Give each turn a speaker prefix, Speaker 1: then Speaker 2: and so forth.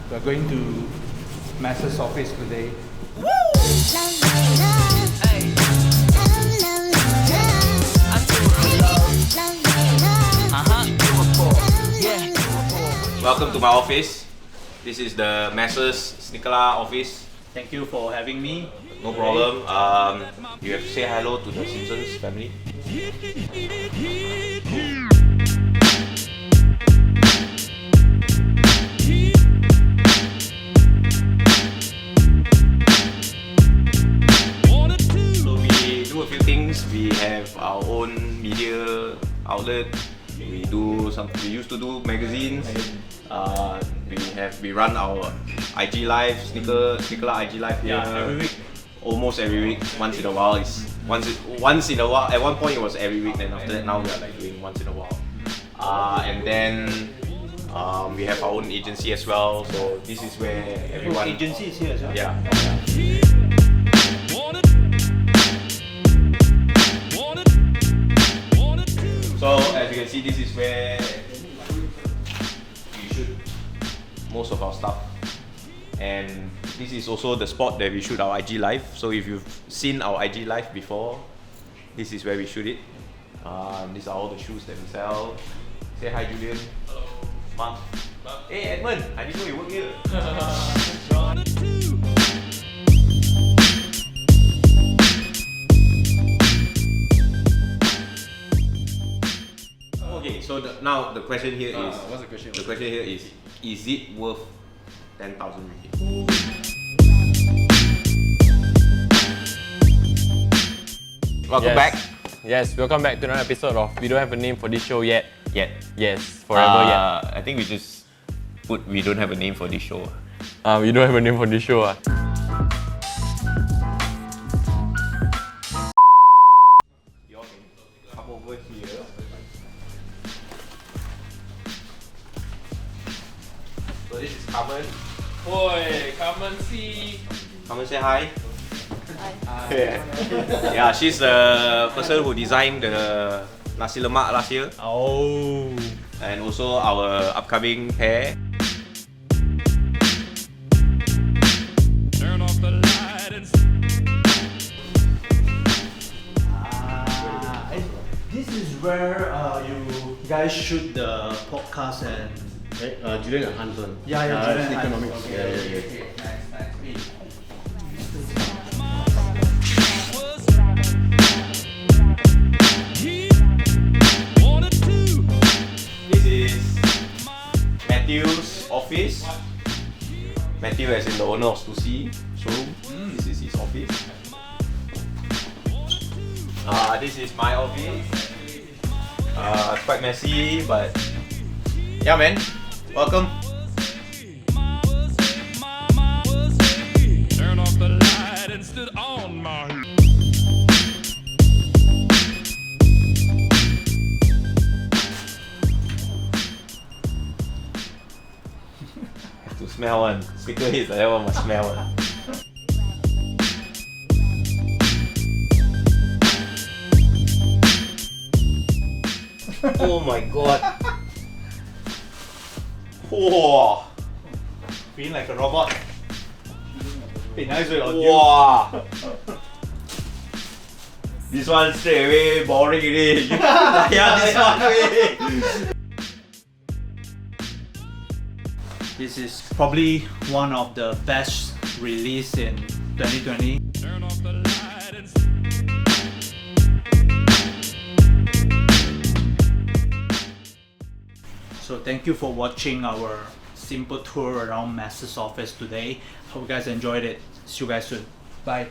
Speaker 1: We're going to Master's office today.
Speaker 2: Welcome to my office. This is the Master's Sneakerlah office.
Speaker 1: Thank you for having me.
Speaker 2: No problem. You have to say hello to the Simpsons family. So we do a few things. We have our own media outlet. We used to do magazines. We run our IG live, Sneakerlah IG live here.
Speaker 1: Yeah, every week.
Speaker 2: Almost every week. Once in a while once in a while. At one point it was every week. Then after that, now we are like doing once in a while. And then we have our own agency as well. So this is where everyone.
Speaker 1: Agency is here as well.
Speaker 2: Yeah. So as you can see, this is where we shoot most of our stuff, and this is also the spot that we shoot our IG live. So if you've seen our IG live before, this is where we shoot it. These are all the shoes that we sell. Say hi, Julian.
Speaker 3: Hello.
Speaker 2: Mark. Hey, Edmond. I didn't know you work here. Okay, so now the question here is.
Speaker 3: What's the question?
Speaker 2: The question here is it worth 10,000 ringgit? Welcome back.
Speaker 3: Yes, welcome back to another episode of We Don't Have a Name for This Show Yet. Yes, forever
Speaker 2: I think we just put we don't have a name for this show.
Speaker 3: yet. We don't have a name for this show.
Speaker 2: You all can come over here. So this is Carmen.
Speaker 3: Oi, come and see.
Speaker 2: Carmen, say hi. Yeah, she's the person who designed the nasi lemak last year.
Speaker 1: Oh.
Speaker 2: And also our upcoming pair.
Speaker 3: Turn off the light and
Speaker 1: This is where you guys shoot the podcast and
Speaker 4: JULIAN'S one.
Speaker 1: Julian
Speaker 4: economics.
Speaker 1: Okay. Nice.
Speaker 2: This is Matthew's office. Matthew as in the owner of Stussy showroom. This is his office. This is my office. It's quite messy, but yeah, man. Welcome.
Speaker 3: turn off the light and stood on my
Speaker 2: Have to smell one. Sticker hits like that one must smell one. Oh my god. Wow.
Speaker 1: Feeling like a robot. Hey, nice way.
Speaker 2: Wow. This one straight away boring already. Yeah, this one way.
Speaker 1: This is probably one of the best release in 2020.
Speaker 3: turn off the light and
Speaker 1: So thank you for watching our simple tour around Master's office today. Hope you guys enjoyed it. See you guys soon. Bye.